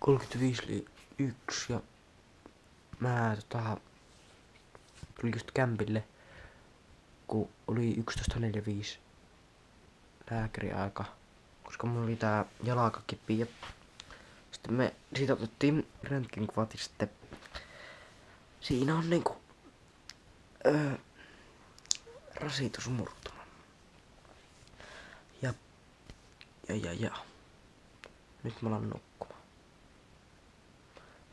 35:01 ja mä tulin just kämpille, kun oli 11:45 lääkäriaika, koska mulla oli tää jalkakipi ja sitten me siitä otettiin röntgenkuvat ja sitten siinä on niinku rasitusmurtuma. Ja nyt mä alan nukkumaan.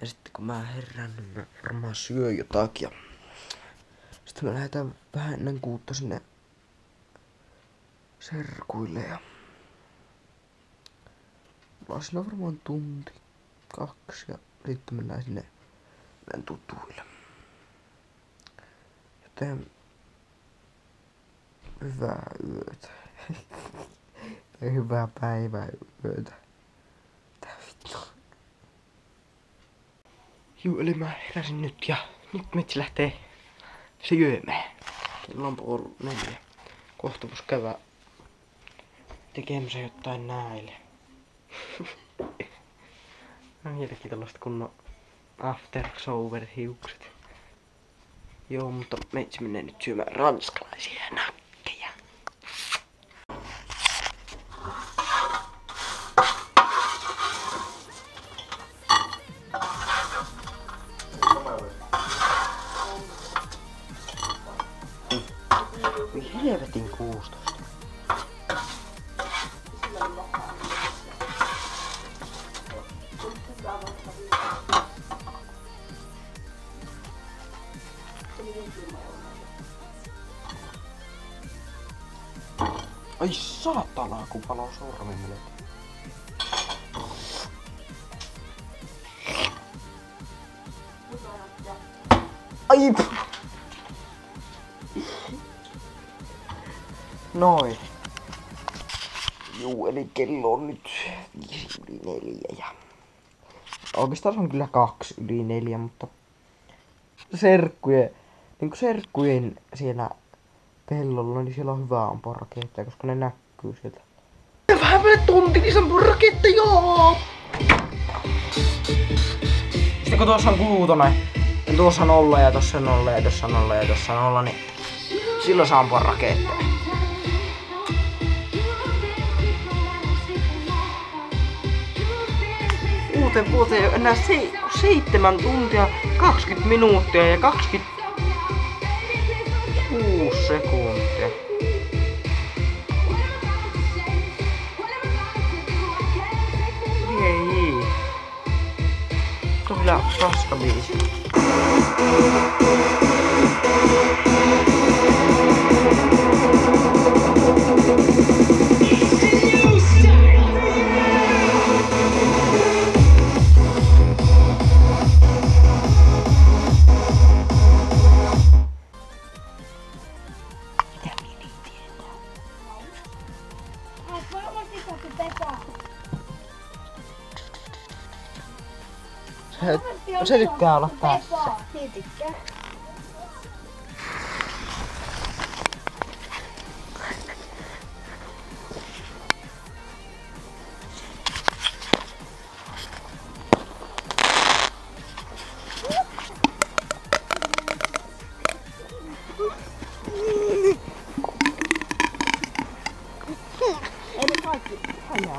Ja sitten kun mä herään, niin mä varmaan syön jotakin. Ja sitten me lähdetään vähän ennen 6 sinne serkuille. Ja mulla on siinä varmaan tunti, 2 ja sitten mennään sinne meidän tutuille. Joten hyvää yötä. Tai hyvää päivää yötä. Tää vittu. Juu, eli mä heräsin nyt ja nyt metsi lähtee syömään. Kello on 3:30. Kohta vois käydä tekemässä jotain näille. Vieläkin tällaista kunnon after shower hiukset. Joo, mutta meitsi menee nyt syömään ranskalaisia nakkeja. Helvetin 16. Ai saatana, kun paloo sormi melkein. Ai! Noin. Juu, eli kello on nyt 5:04 ja oikeastaan se on kyllä 2:04, mutta serkkujen siellä pellolla, niin siellä on hyvä ampua raketteja, koska ne näkyy sieltä. Vähän päälle tunti, niin se ampuu raketteja! Sitten kun tuossa on kuutonen, ja tuossa on 0 ja tossa on 0 ja tossa on 0 ja tossa on 0, niin silloin saa ampua raketteja. Uuteen vuoteen ei ole enää 7 tuntia, 20 minuuttia ja 26 sekuntia. Ei. Tuo on kyllä paska biisi. Se tykkää olla tässä. Se tykkää. Ei ne kaikki hajaa.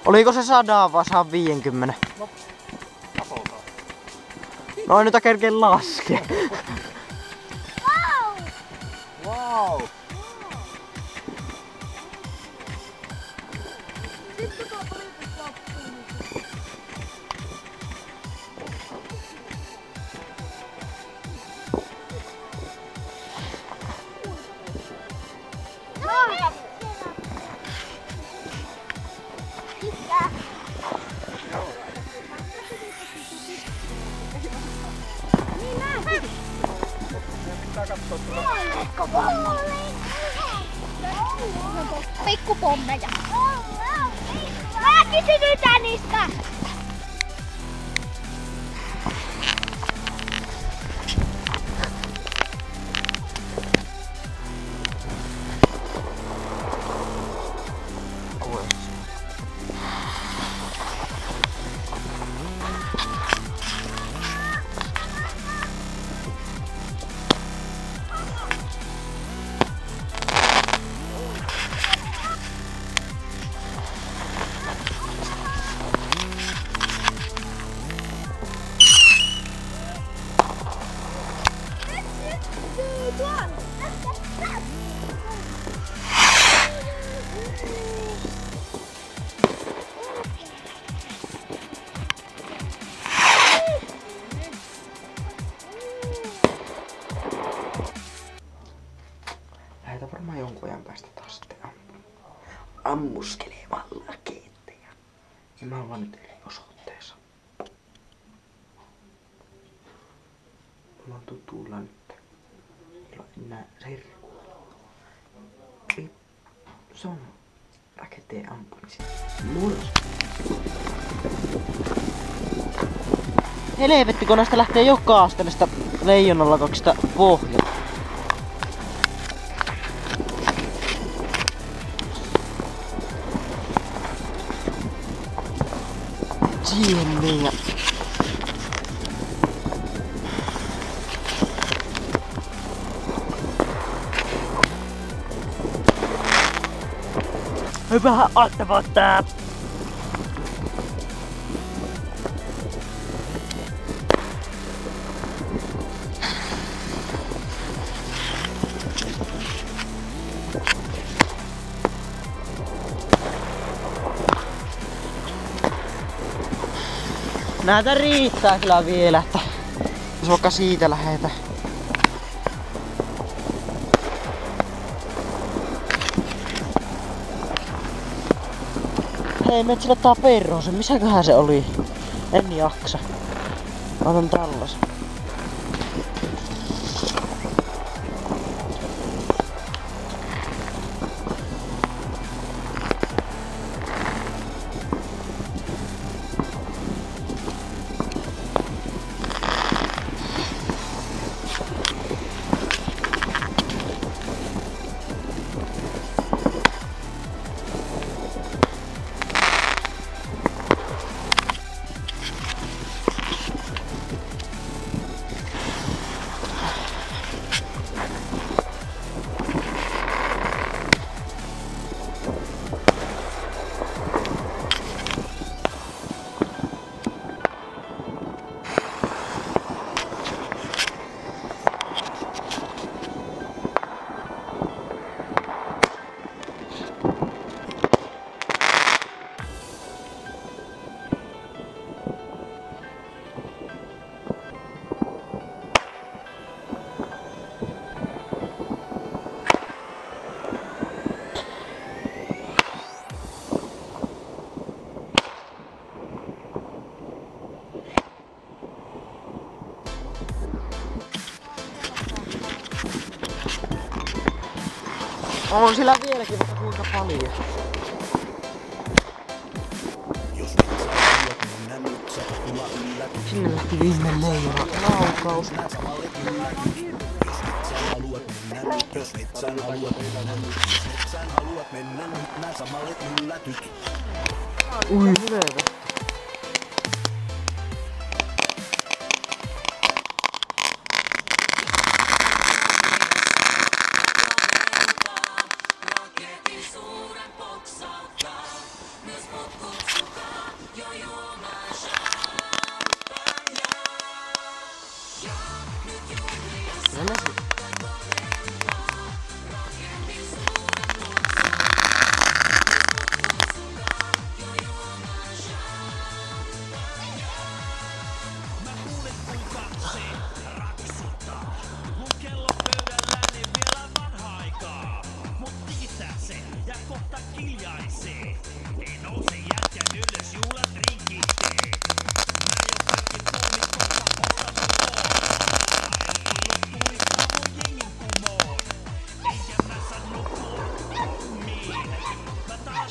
Oliko se 100 vai 150? No, katsotaan. No ei nyt kerkeä laskea. Wow! Pitää katsoa tulla. Pikkupommeja. Mä kysyn yhtään niistä. Lähetään varmaan jonkun ajan päästä taas sitten ammuskelemaan lakeetteja. Ja mä oon vaan nyt eri osoitteessa. Mulla on tutulla nyt. Meillä on enää serkua. Se on raketteen ampumisen. Mulla. Helvetti, kun näistä lähtee joka asteellista leijonalakoksista pohjalla. Siihen niin ja... Hyvä ottavuutta! Näitä riittää kyllä vielä, että jos vaikka siitä lähetä. Hei, menet sille taperoon, missäköhän se oli? En jaksa. Mä otan tällaisen. On sillä vieläkin vaikka kuinka paljon. Sinne lähti viimein leijona laukaus. Jos metsään haluat mennä, nää samalle yllätyt. Ui, hyvä.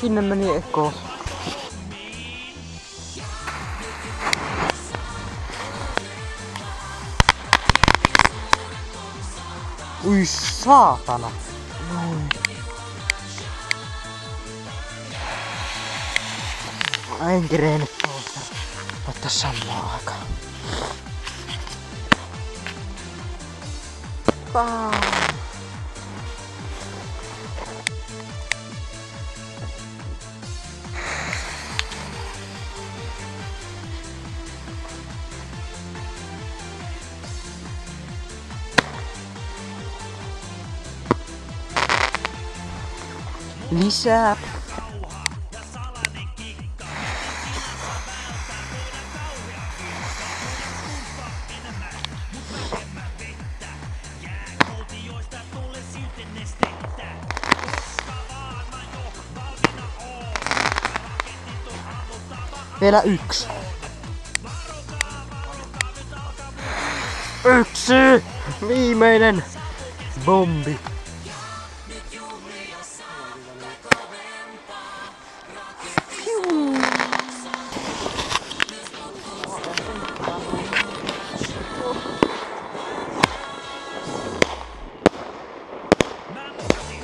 Sinne meni ekoon. Ui saatana. Noin. Mä en kerennyt tuosta ottaa samaan aikaan. Paa. Lisää. Vielä yksi. Yksi! Viimeinen bombi.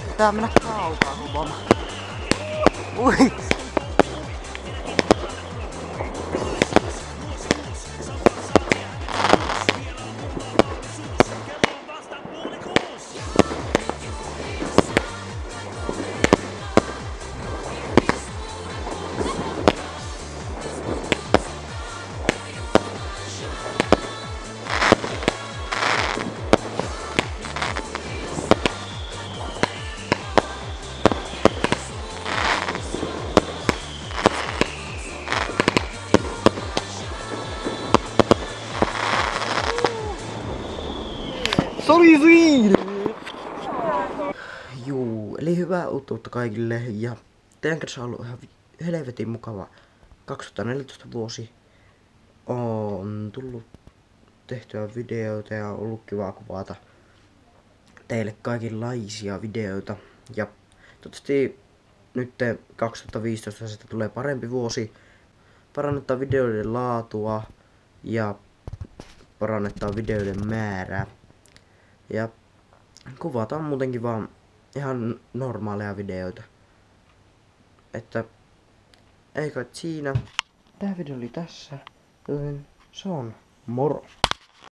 Pitää mennä kaukaa luvana. Ui! Se oli siinä! Juu, eli hyvää uutta kaikille ja teidän kanssa on ollut ihan helvetin mukava 2014 vuosi. On tullut tehtyä videoita ja on ollut kiva kuvata teille kaikenlaisia videoita. Ja toivottavasti nyt 2015 siitä tulee parempi vuosi. Parannetaan videoiden laatua ja parannetaan videoiden määrää. Ja kuvataan muutenkin vaan ihan normaaleja videoita. Että ei kai siinä. Tää video oli tässä, joten se on moro.